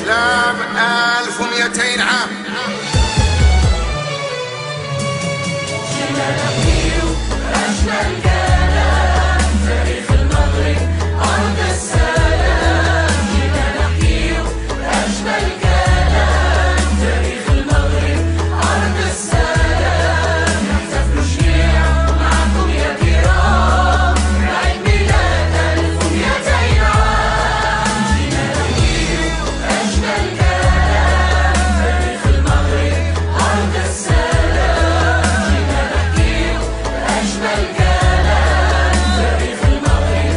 الإسلام 1200 عام. جينا نحيي أجمل كلام، تاريخ المغرب أرض السلام. جينا نحيي أجمل كلام، تاريخ المغرب أرض السلام. نحتفل جميعا معكم يا كرام، عيد ميلاد 1200 عام. جينا نحيي أجمل كلام، تاريخ المغرب أرض السلام. جينا نحيي أجمل كلام، تاريخ المغرب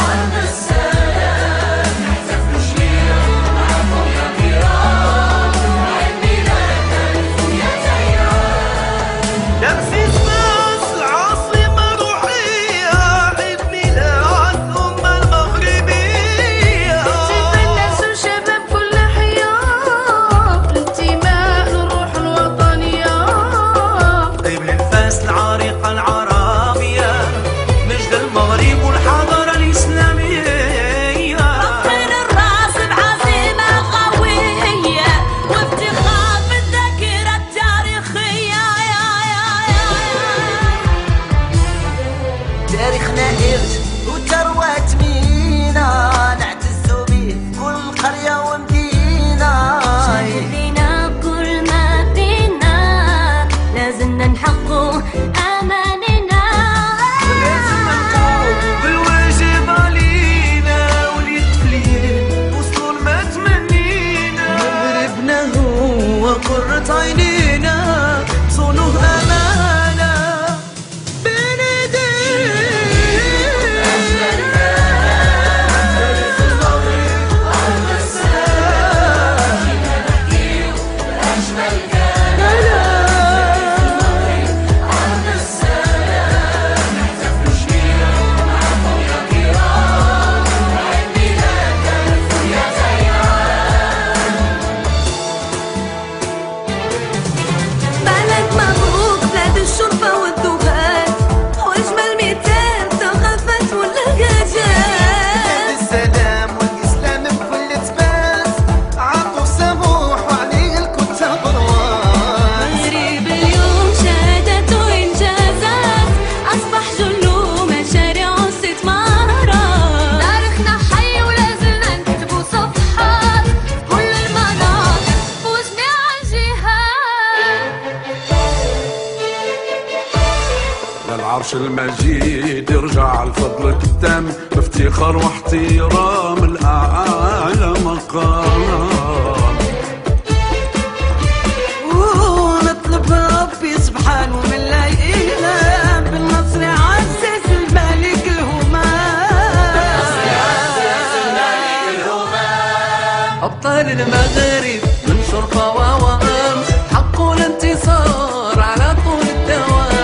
أرض السلام. نحتفل جميعا معكم يا كرام، عيد ميلاد 1200 عام. تأسيس فاس العاصمة روحية، عيد ميلاد الأمة المغربية. جيب الناس والشباب كل حياة، الانتماء للروح الوطنية. طيب للفاس العريقة العربية، مجد المغرب والحضارة الإسلامية. فخر الراس بعزيمة قوية، وافتخار بالذاكرة التاريخية. تاريخنا إرث وثروة ثمينة، نعتز به كل قرية ومدينة. فينا كل ما فينا، لازمنا نحقق أماننا. بالواجب علينا وليد فليل، وصلوا لما تمنينا. مغربنا هو قرة عينينا، صونه أمانة بين بلد مبروك، بلاد الشرفة والذوبات، واجمل مثال ثقافات واللهجات. السلام والإسلام بكل تباس، عفو سموح وعليه الكتاب رواس. مغرب اليوم شهادات وإنجازات، أصبح جله مشاريع واستثمارات. تاريخنا حي ولازلنا نكتبوا صفحات، كل المناطق وجميع الجهات. للعرش المجيد يرجع الفضل التام، بافتخار واحترام الأعلى مقام. ونطلب ربي سبحانه من لا إله، بالنصر عزز الملك الهمام. أبطال المغرب من شرفة ووهام، حقوا الانتصار على طول الدوام.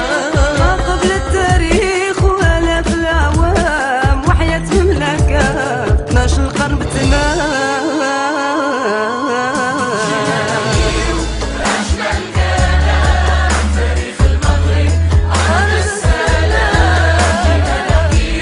ما قبل التاريخ وآلاف الأعوام، وحياة مملكة 12 قرن بتمام. أجمل كلام، تاريخ المغرب أرض السلام. جينا نحيي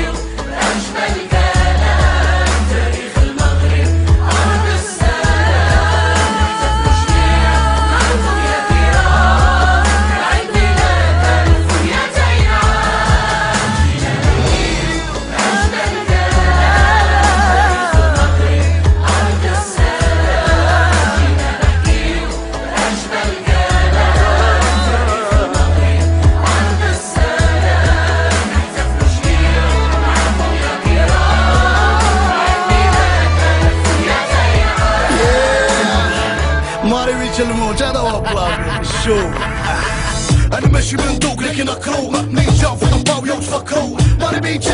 أجمل كلام، تاريخ المغرب أرض السلام. نحتفل جميعا معكم يا كرام، عيد ميلاد 1200 عام. جينا نحيي أجمل كلام، تاريخ المغرب أرض السلام. جينا نحيي أجمل كلام، تاريخ المغرب أرض السلام. نحتفل جميعا معكم يا كرام، عيد ميلاد 1200 عام. ماري ويش الموت هذا هو بلابي. شوف انا ماشي بندوق لكن اكرو، مين جاو في طنطاوية وتفكروا ماري بيتش